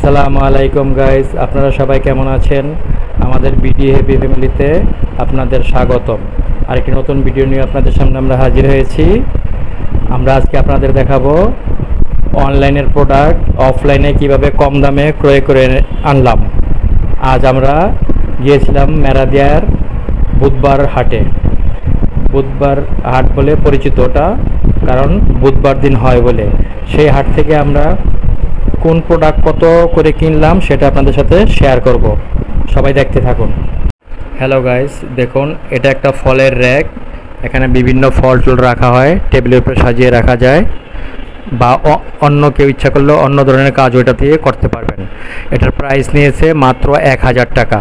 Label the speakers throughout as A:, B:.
A: আসসালামু আলাইকুম গাইস, আপনারা সবাই কেমন আছেন? আমাদের বিডি হেভি ফ্যামিলিতে আপনাদের স্বাগতম। আরেকটি নতুন ভিডিও নিয়ে আপনাদের সামনে আমরা হাজির হয়েছি। আমরা আজকে আপনাদের দেখাবো অনলাইনের প্রোডাক্ট অফলাইনে কিভাবে কম দামে ক্রয় করে আনলাম। আজ আমরা গিয়েছিলাম মেরাদিয়ার বুধবার হাটে। বুধবার হাট বলে পরিচিত ওটা, কারণ বুধবার দিন হয় বলে। সেই হাট থেকে আমরা কোন প্রোডাক্ট কত করে কিনলাম সেটা আপনাদের সাথে শেয়ার করব। সবাই দেখতে থাকুন। হ্যালো গাইস, দেখুন এটা একটা ফলের র্যাক। এখানে বিভিন্ন ফল টুল রাখা হয়, টেবিলের উপরে সাজিয়ে রাখা যায়, বা অন্য কেউ ইচ্ছা করলে অন্য ধরনের কাজ ওইটা দিয়ে করতে পারবেন। এটার প্রাইস নিয়েছে মাত্র 1000 টাকা।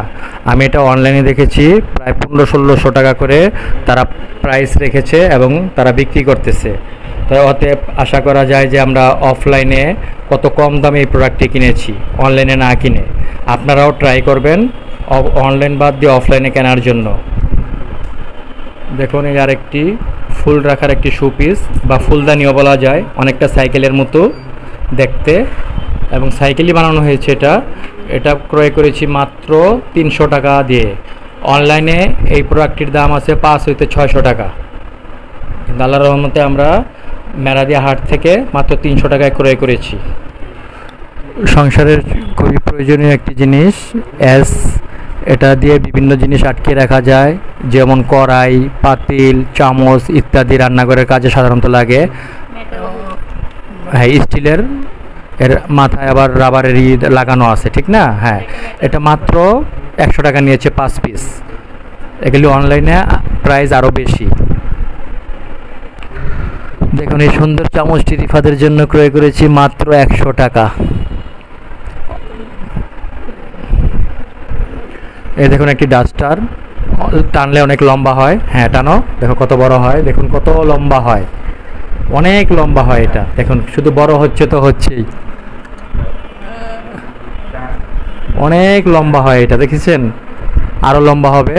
A: আমি এটা অনলাইনে দেখেছি প্রায় 1500-1600 টাকা করে তারা প্রাইস রেখেছে এবং তারা বিক্রি করতেছে। তো অতএব আশা করা যায় যে আমরা অফলাইনে কত কম দামে এই প্রোডাক্টটি কিনেছি অনলাইনে না কিনে। আপনারাও ট্রাই করবেন অনলাইন বাদ দিয়ে অফলাইনে কেনার জন্য। দেখুন এই আরেকটি ফুল রাখার একটি শোপিস বা ফুলদানিও বলা যায়, অনেকটা সাইকেলের মতো দেখতে, এবং সাইকেলই বানানো হয়েছে। এটা ক্রয় করেছি মাত্র 300 টাকা দিয়ে। অনলাইনে এই প্রোডাক্টটির দাম আছে 500 হইতে 600 টাকা। আল্লাহর রহমতে আমরা মেরাদিয়া হাট থেকে মাত্র 300 টাকায় ক্রয় করেছি। সংসারের খুবই প্রয়োজনীয় একটি জিনিস এটা দিয়ে বিভিন্ন জিনিস আটকে রাখা যায়, যেমন কড়াই, পাতিল, চামচ ইত্যাদি রান্নাঘরের কাজে সাধারণত লাগে। হ্যাঁ, স্টিলের, এর মাথায় আবার রাবারের লাগানো আছে, ঠিক না? হ্যাঁ, এটা মাত্র 100 টাকা নিয়েছে 5 পিস। এগুলি অনলাইনে প্রাইস আরও বেশি। দেখুন এই সুন্দর চামচটি রিফাদের জন্য ক্রয় করেছি মাত্র 100 টাকা। এই দেখুন একটি ডাস্টার, টানলে অনেক লম্বা হয়। হ্যাঁ টানো, দেখো কত বড় হয়, দেখুন কত লম্বা হয়, অনেক লম্বা হয় এটা। দেখুন শুধু বড় হচ্ছে তো হচ্ছেই, অনেক লম্বা হয় এটা, দেখেছেন? আরও লম্বা হবে।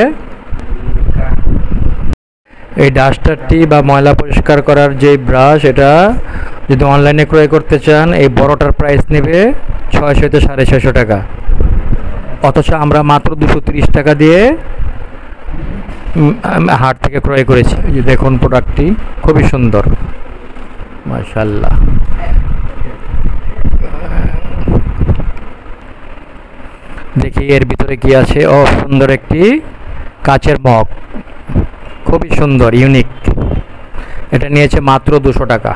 A: এই ডাস্টারটি বা ময়লা পরিষ্কার করার যে ব্রাশ, এটা যদি অনলাইনে ক্রয় করতে চান এই বড়টার প্রাইস নেবে 600 থেকে 650 টাকা। অথচ আমরা মাত্র 230 টাকা দিয়ে হাট থেকে ক্রয় করেছি। এই যে দেখুন প্রোডাক্টটি খুবই সুন্দর, মাশাআল্লাহ। দেখি এর ভিতরে কি আছে। ও সুন্দর একটি কাচের মগ, খুবই সুন্দর, ইউনিক। এটা নিয়েছে মাত্র 200 টাকা।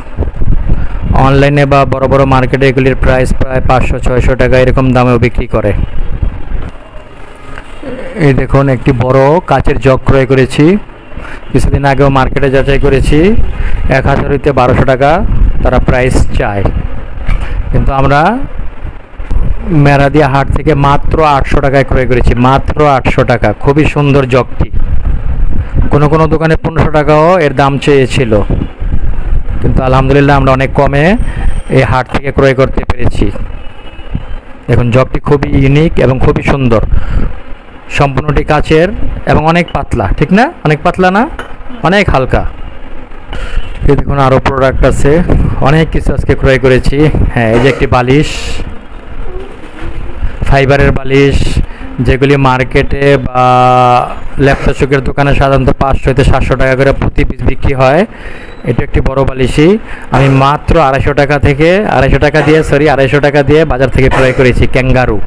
A: অনলাইনে বা বড় বড় মার্কেটে এগুলির প্রাইস প্রায় 500-600 টাকা এরকম দামেও বিক্রি করে। এই দেখুন একটি বড় কাচের জগ ক্রয় করেছি। কিছুদিন আগেও মার্কেটে যাচাই করেছি, 1000 হইতে 1200 টাকা তারা প্রাইস চায়, কিন্তু আমরা মেরাদিয়া হাট থেকে মাত্র 800 টাকায় ক্রয় করেছি, মাত্র 800 টাকা। খুবই সুন্দর জগটি। কোনো কোনো দোকানে 1500 টাকাও এর দাম চেয়েছিল, কিন্তু আলহামদুলিল্লাহ আমরা অনেক কমে এই হাট থেকে ক্রয় করতে পেরেছি। দেখুন জগটি খুবই ইউনিক এবং খুবই সুন্দর, সম্পূর্ণটি কাচের এবং অনেক পাতলা, ঠিক না? অনেক পাতলা না, অনেক হালকা। এই দেখুন আরও প্রোডাক্ট আছে, অনেক কিছু আজকে ক্রয় করেছি। হ্যাঁ, এই যে একটি বালিশ, ফাইবারের বালিশ, যেগুলি মার্কেটে বা ল্যাপটপের দোকানে সাধারণত 500 থেকে 700 টাকা করে প্রতি পিস বিক্রি হয়। এটা একটি বড় বালিশই আমি মাত্র 250 টাকা দিয়ে বাজার থেকে ক্রয় করেছি। ক্যাঙ্গারু।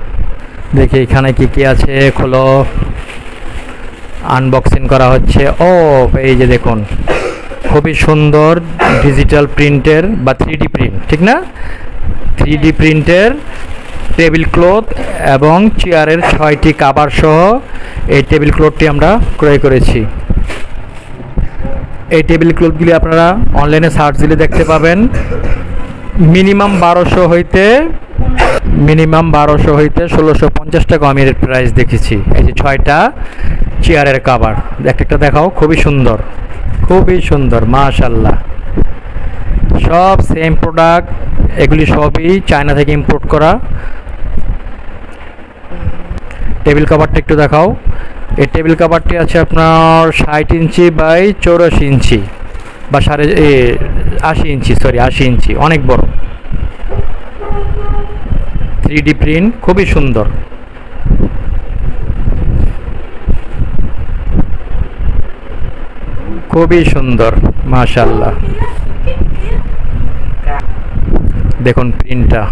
A: দেখি এখানে কি কি আছে, খোলো, আনবক্সিং করা হচ্ছে। ও এই যে দেখুন খুবই সুন্দর ডিজিটাল প্রিন্টের বা 3D প্রিন্ট, ঠিক না? 3D প্রিন্টের টেবিল ক্লথ এবং চেয়ারের 6টি কাভার সহ এই টেবিল ক্লথটি আমরা ক্রয় করেছি। এই টেবিল ক্লথগুলি আপনারা অনলাইনে সার্চ দিলে দেখতে পাবেন। মিনিমাম 1200 হইতে 1650 টাকা আমি এর প্রাইস দেখেছি। এই যে 6টা চেয়ারের কাভার, একটা দেখাও, খুবই সুন্দর, খুবই সুন্দর, মাশাআল্লাহ। সব সেম প্রোডাক্ট, এগুলি সবই চায়না থেকে ইম্পোর্ট করা। টেবিল কাভারটা একটু দেখাও। এই টেবিল কাভারটি আছে আপনার 60 ইঞ্চি বাই 84 ইঞ্চি বা 80 ইঞ্চি, অনেক বড়। 3D প্রিন্ট, খুবই সুন্দর। খুবই সুন্দর, মাশাআল্লাহ। দেখুন প্রিন্টটা,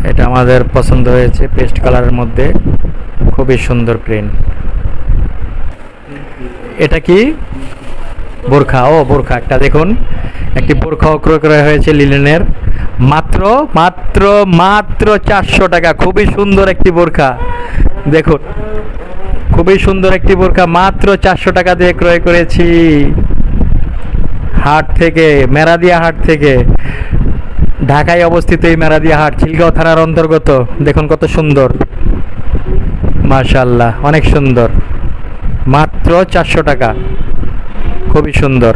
A: এটা আমাদের পছন্দ হয়েছে, পেস্ট কালারের মধ্যে, খুবই সুন্দর প্রিন্ট। এটা কি বোরখা? ও বোরখা একটা, দেখুন একটি বোরখা ক্রয় করা হয়েছে লিলেনের, মাত্র মাত্র মাত্র 400 টাকা। খুবই সুন্দর একটি বোরখা, দেখুন খুবই সুন্দর একটি বোরখা, মাত্র 400 টাকা দিয়ে ক্রয় করেছি হাট থেকে, মেরাদিয়া হাট থেকে। ঢাকায় অবস্থিত এই মেরাদিয়া হাট, খিলগাঁও থানার অন্তর্গত। দেখুন কত সুন্দর, মাশাআল্লাহ, অনেক সুন্দর, মাত্র 400 টাকা, খুবই সুন্দর।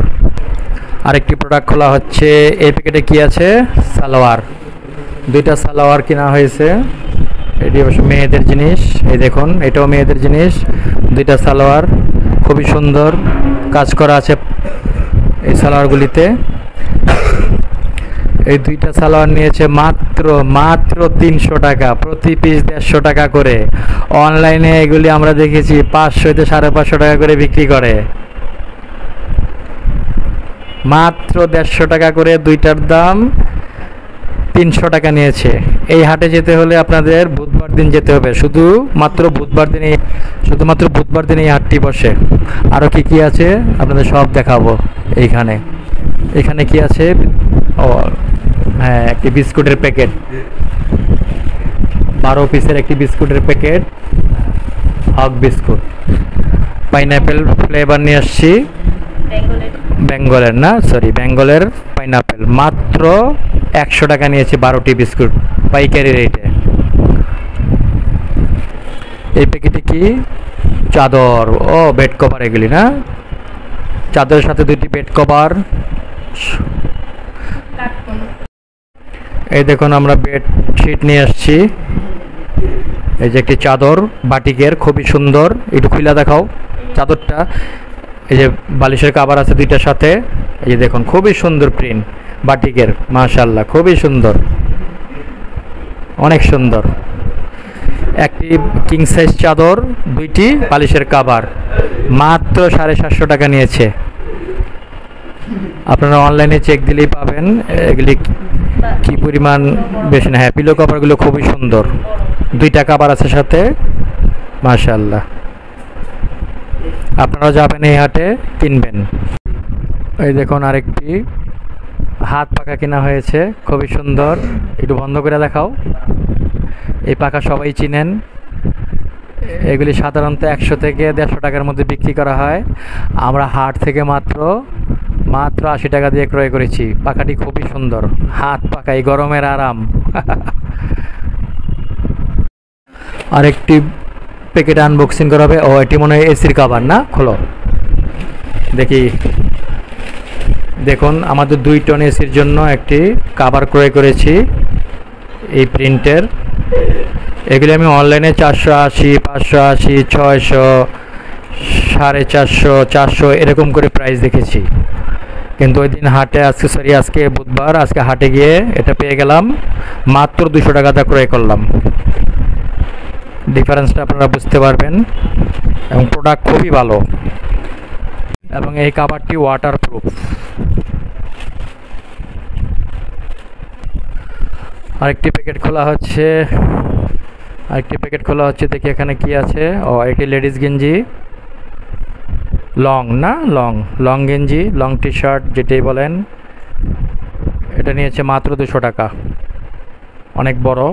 A: আরেকটি প্রোডাক্ট খোলা হচ্ছে। এই প্যাকেটে কি আছে? সালোয়ার, দুইটা সালোয়ার কেনা হয়েছে। এটি অবশ্য মেয়েদের জিনিস, এই দেখুন এটাও মেয়েদের জিনিস। দুইটা সালোয়ার খুবই সুন্দর কাজ করা আছে এই সালোয়ারগুলিতে। এই দুইটা সালোয়ার নিয়েছে মাত্র মাত্র 300 টাকা, প্রতি পিস 150 টাকা করে। অনলাইনে এগুলি আমরা দেখেছি 500 থেকে 550 টাকা করে বিক্রি করে, মাত্র 150 টাকা করে দুইটার দাম, 300 টাকা নিয়েছে। এই হাটে যেতে হলে আপনাদের বুধবার দিন যেতে হবে, শুধুমাত্র বুধবার দিন এই হাটটি বসে। আরও কি কি আছে আপনাদের সব দেখাবো এইখানে। এখানে কি আছে? ও হ্যাঁ, একটি বিস্কুটের প্যাকেট, 12 পিসের একটি বিস্কুটের প্যাকেট, হক বিস্কুট, পাইনাপেল ফ্লেভার নিয়ে আসছি। বেঙ্গলের না, সরি, বেঙ্গলের পাইনাপেল, মাত্র 100 টাকা নিয়েছে 12টি বিস্কুট পাইকারি রেটে। এই প্যাকেটে কি? চাদর, ও বেড কভার, এগুলি না, চাদরের সাথে 2টি বেড কভার। এই দেখুন আমরা বেডশিট নিয়ে আসছি। এই যে একটি চাদর বাটিকের, খুবই সুন্দর, একটু খুলে দেখাও চাদরটা। এই যে বালিশের কভার আছে 2টার সাথে, এই যে দেখুন খুবই সুন্দর প্রিন্ট বাটিকের, মাশাআল্লাহ, খুবই সুন্দর, অনেক সুন্দর। একটি কিং সাইজ চাদর, 2টি বালিশের কভার, মাত্র 750 টাকা নিয়েছে। আপনারা অনলাইনে চেক দিলেই পাবেন এগুলি কি পরিমাণ বেশি না। হ্যাঁ, পিলো কভারগুলো খুবই সুন্দর, 2টা কভার আছে সাথে, মাশাআল্লাহ। আপনারাও যাবেন এই হাটে, কিনবেন। এই দেখুন আরেকটি হাত পাখা কেনা হয়েছে, খুবই সুন্দর, একটু বন্ধ করে দেখাও। এই পাখা সবাই চিনেন, এগুলি সাধারণত 100 থেকে 150 টাকার মধ্যে বিক্রি করা হয়। আমরা হাট থেকে মাত্র 80 টাকা দিয়ে ক্রয় করেছি। পাখাটি খুবই সুন্দর, হাত পাখা, এই গরমের আরাম। আরেকটি প্যাকেট আনবক্সিং করা হবে। ও, এটি মনে হয় এসির কভার না, খোলো দেখি। দেখুন আমাদের 2 টন এসির জন্য একটি কভার ক্রয় করেছি এই প্রিন্টের। এগুলি আমি অনলাইনে 480, 580, 600, 450, 400 এরকম করে প্রাইস দেখেছি, কিন্তু ওই দিন হাটে, আজকে বুধবার, আজকে হাটে গিয়ে এটা পেয়ে গেলাম, মাত্র 200 টাকাতে ক্রয় করলাম। ডিফারেন্সটা আপনারা বুঝতে পারবেন, এবং প্রোডাক্ট খুবই ভালো, এবং এই কভারটি ওয়াটারপ্রুফ। আরেকটি প্যাকেট খোলা হচ্ছে, দেখি এখানে কি আছে। ও, এটি লেডিস গেঞ্জি, লং না, লং গেঞ্জি, লং টি শার্ট যেটাই বলেন। এটা নিয়েছে মাত্র 200 টাকা, অনেক বড়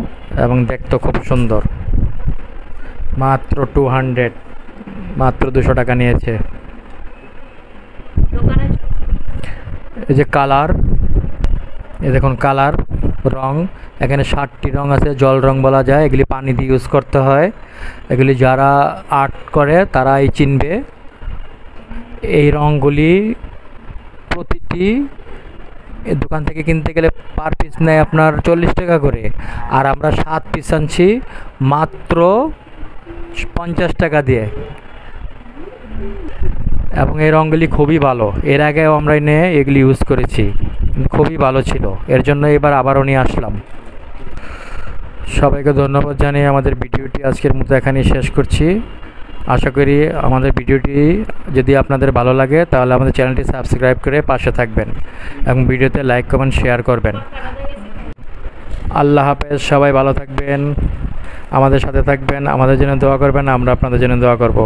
A: এবং দেখতে খুব সুন্দর, মাত্র 200, মাত্র 200 টাকা নিয়েছে। এই যে কালার, এই দেখুন কালার, রং, এখানে 7টি রং আছে, জল রং বলা যায়, এগুলি পানি দিয়ে ইউজ করতে হয়। এগুলি যারা আর্ট করে তারাই চিনবে। এই রঙগুলি প্রতিটি দোকান থেকে কিনতে গেলে পার পিস নেয় আপনার 40 টাকা করে, আর আমরা 7 পিস আনছি মাত্র 50 টাকা দিয়ে, এবং এই রঙগুলি খুবই ভালো। এর আগেও আমরা এনে এগুলি ইউজ করেছি, খুবই ভালো ছিল, এর জন্য এবার আবারও নিয়ে আসলাম। সবাইকে ধন্যবাদ জানিয়ে আমাদের ভিডিওটি আজকের মতো এখানেই শেষ করছি। আশা করি আমাদের ভিডিওটি যদি আপনাদের ভালো লাগে তাহলে আমাদের চ্যানেলটি সাবস্ক্রাইব করে পাশে থাকবেন এবং ভিডিওতে লাইক কমেন্ট শেয়ার করবেন। আল্লাহ হাফেজ, সবাই ভালো থাকবেন, আমাদের সাথে থাকবেন, আমাদের জন্য দোয়া করবেন, আমরা আপনাদের জন্য দোয়া করব।